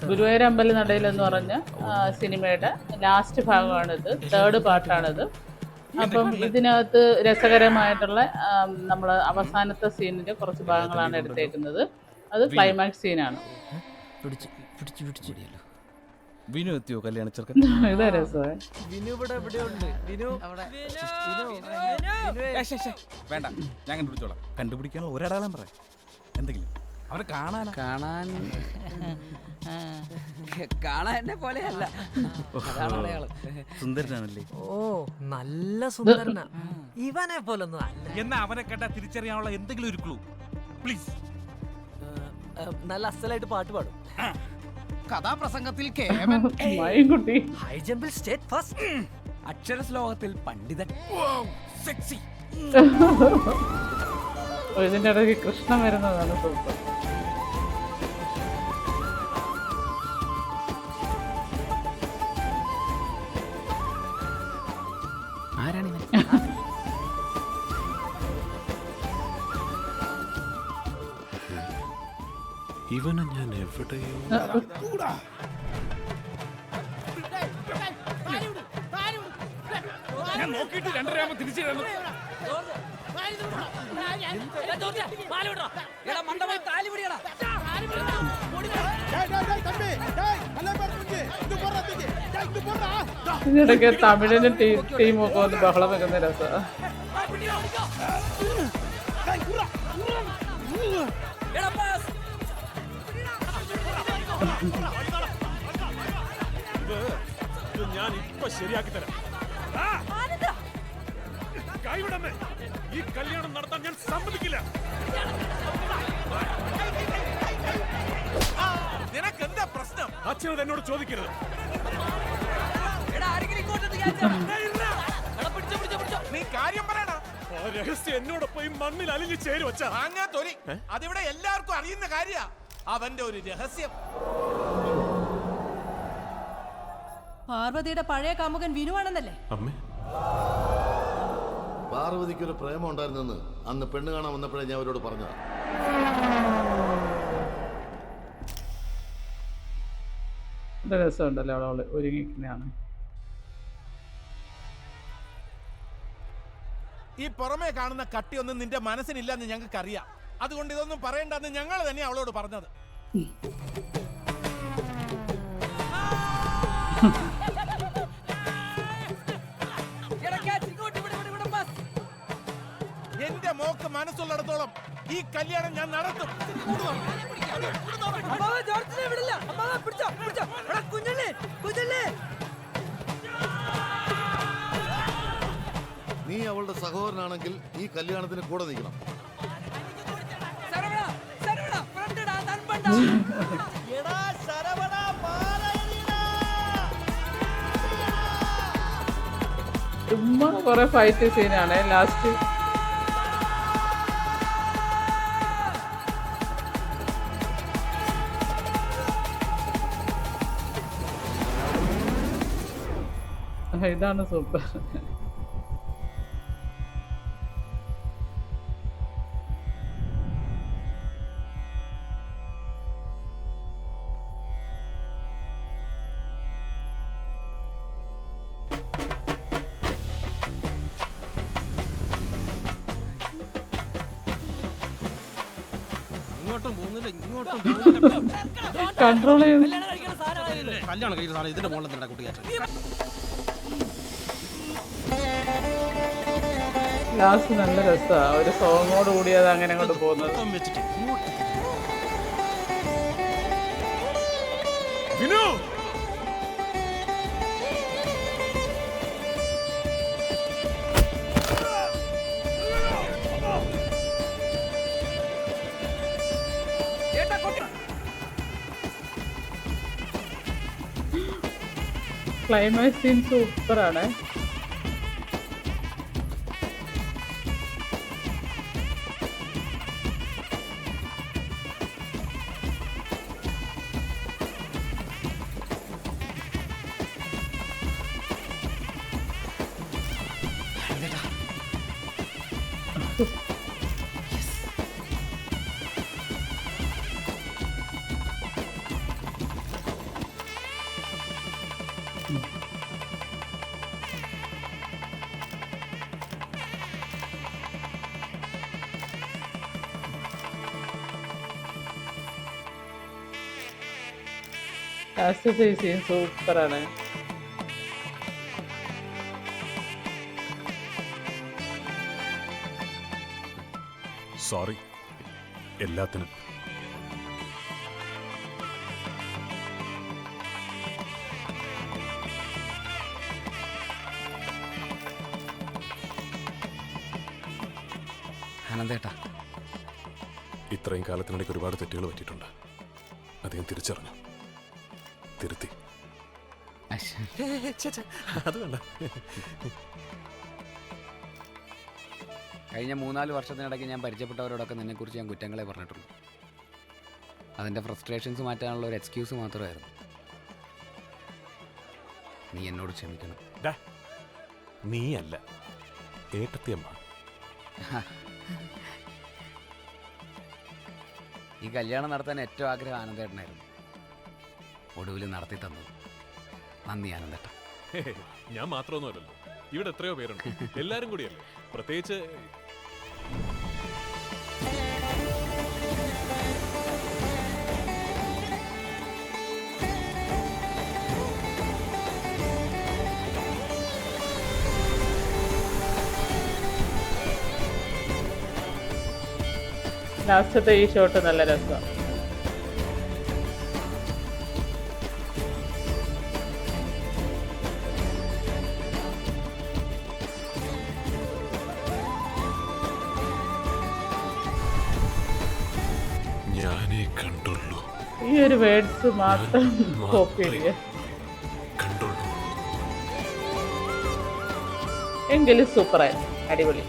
ഗുരുവായൂർ അമ്പലനടയിൽ എന്ന് പറഞ്ഞ സിനിമയുടെ ലാസ്റ്റ് ഭാഗമാണിത്, തേർഡ് പാർട്ടാണിത്. അപ്പം ഇതിനകത്ത് രസകരമായിട്ടുള്ള നമ്മൾ അവസാനത്തെ സീനിൻ്റെ കുറച്ച് ഭാഗങ്ങളാണ് എടുത്തേക്കുന്നത്. അത് ക്ലൈമാക്സ് സീനാണ്. വിനു എത്തിയോ കല്യാണ ചെറുക്കൻ? ഇതാ രസമേ. വേണ്ട, ഞാൻ കണ്ടുപിടിച്ചോളാം. കണ്ടുപിടിക്കാനുള്ള ഒരടയാളം പറയാം. എന്തെങ്കിലും അവരെ കാണാൻ പോലെയല്ല, സുന്ദരനാണല്ലേ? ഓ നല്ല സുന്ദരനാ, ഇവനെ പോലൊന്നും അല്ല. എന്നാ അവനെ കേട്ടാ തിരിച്ചറിയാനുള്ള എന്തെങ്കിലും ഒരു ക്ലൂ പ്ലീസ്. നല്ല അസലായിട്ട് പാട്ട് പാടും. കഥാപ്രസംഗത്തിൽ ഹൈ ജമ്പിൽ സ്റ്റേറ്റ് ഫസ്റ്റ്, അക്ഷര ശ്ലോകത്തിൽ പണ്ഡിതൻ, സെക്സി. ഇതിന്റെ ഇടയ്ക്ക് കൃഷ്ണൻ വരുന്നതാണ് സൂപ്പർ. ആരാണിവൻ? ഇവനെ ഞാൻ എവിടെയോ ഞാൻ നോക്കിയിട്ട് 2:30 തിരിച്ചു ഇതിനിടയ്ക്ക് തമിഴിന് ടീമൊക്കെ വന്ന് ബഹളം വെക്കുന്ന രസമാണ്. ഞാൻ ഇപ്പൊ ശരിയാക്കി തരാം. കൈവിടമേ, ഈ കല്യാണം നടത്താൻ ഞാൻ സമ്മതിക്കില്ല. നിനക്ക് എന്താ പ്രശ്നം? അച്ഛനത് എന്നോട് ചോദിക്കരുത്. നീ കാര്യം പറയണ. ആ രഹസ്യം എന്നോടൊപ്പം ഈ മണ്ണിൽ അലിഞ്ഞു ചേരുവച്ച തൊലി. അതിവിടെ എല്ലാവർക്കും അറിയുന്ന കാര്യ. അവന്റെ ഒരു രഹസ്യം. പാർവതിയുടെ പഴയ കാമുകൻ വിനുവാണെന്നല്ലേ? അമ്മേ, പാർവതിക്ക് ഒരു പ്രേമം ഉണ്ടായിരുന്നെന്ന് അന്ന് പെണ്ണ് കാണാൻ വന്നപ്പോഴേ ഞാൻ അവരോട് പറഞ്ഞതാ. രസമുണ്ടല്ലോ അവളെ ഒരുങ്ങിക്കുന്നതാണ്. ഈ പുറമേ കാണുന്ന കട്ടിയൊന്നും നിന്റെ മനസ്സിനില്ലെന്ന് ഞങ്ങൾക്ക് അറിയാം. അതുകൊണ്ട് ഇതൊന്നും പറയണ്ടെന്ന് ഞങ്ങൾ തന്നെ അവളോട് പറഞ്ഞത്. എന്റെ മോക്ക് മനസ്സുള്ളിടത്തോളം ഈ കല്യാണം ഞാൻ നടത്തും. നീ അവളുടെ സഹോദരനാണെങ്കിൽ ഈ കല്യാണത്തിന് കൂടെ നിൽക്കണം. ചുമ്മാ കുറെ ഫൈറ്റ് സീനാണ് ലാസ്റ്റ്. ഇതാണ് സൂപ്പർ. കൺട്രോൾ ചെയ്ത് കല്യാണം കഴിക്കുന്ന സാധനം ഇതിന്റെ മുകളിൽ തന്നെ കുട്ടിയാച്ച. ലാസ്റ്റ് നല്ല രസമാണ്. ഒരു സോങ്ങോട് കൂടി അത് അങ്ങനെ അങ്ങോട്ട് പോകുന്നത്. വിനു, ക്ലൈമാക്സ് സീൻ സൂപ്പറാണ്. ലാസ്റ്റത്തെ സീൻ സൂപ്പറാണ്. സോറി എല്ലാത്തിനും. ആനന്ദേട്ടാ, ഇത്രയും കാലത്തിനിടയ്ക്ക് ഒരുപാട് തെറ്റുകൾ പറ്റിയിട്ടുണ്ട്. അത് ഞാൻ തിരിച്ചറിഞ്ഞു, തിരുത്തി. അത് വേണ്ട. കഴിഞ്ഞ 3-4 വർഷത്തിനിടയ്ക്ക് ഞാൻ പരിചയപ്പെട്ടവരോടൊക്കെ നിന്നെക്കുറിച്ച് ഞാൻ കുറ്റങ്ങളെ പറഞ്ഞിട്ടുള്ളൂ. അതിൻ്റെ ഫ്രസ്ട്രേഷൻസ് മാറ്റാനുള്ള ഒരു എക്സ്ക്യൂസ് മാത്രമായിരുന്നു. നീ എന്നോട് ക്ഷമിക്കണം. ഡാ, നീയല്ല ഏട്ടത്തിയമ്മ. ഈ കല്യാണം നടത്താൻ ഏറ്റവും ആഗ്രഹം ആനന്ദേട്ടനായിരുന്നു. ഒടുവിൽ നടത്തി തന്നത്. നന്ദി ആനന്ദേട്ട. ഞാൻ മാത്രമൊന്നുമല്ലല്ലോ, ഇവിടെ എത്രയോ പേരുണ്ട്. എല്ലാരും കൂടിയല്ലേ. പ്രത്യേകിച്ച് ലാസ്റ്റത്തെ ഈ ഷോട്ട് നല്ല രസമാണ്. ഞാനേ കണ്ടുള്ളൂ. ഈ ഒരു വേർഡ്സ് മാത്രം കോപ്പി ചെയ്യുക. കണ്ടുള്ളൂ. എങ്കിലും സൂപ്പറായി, അടിപൊളി.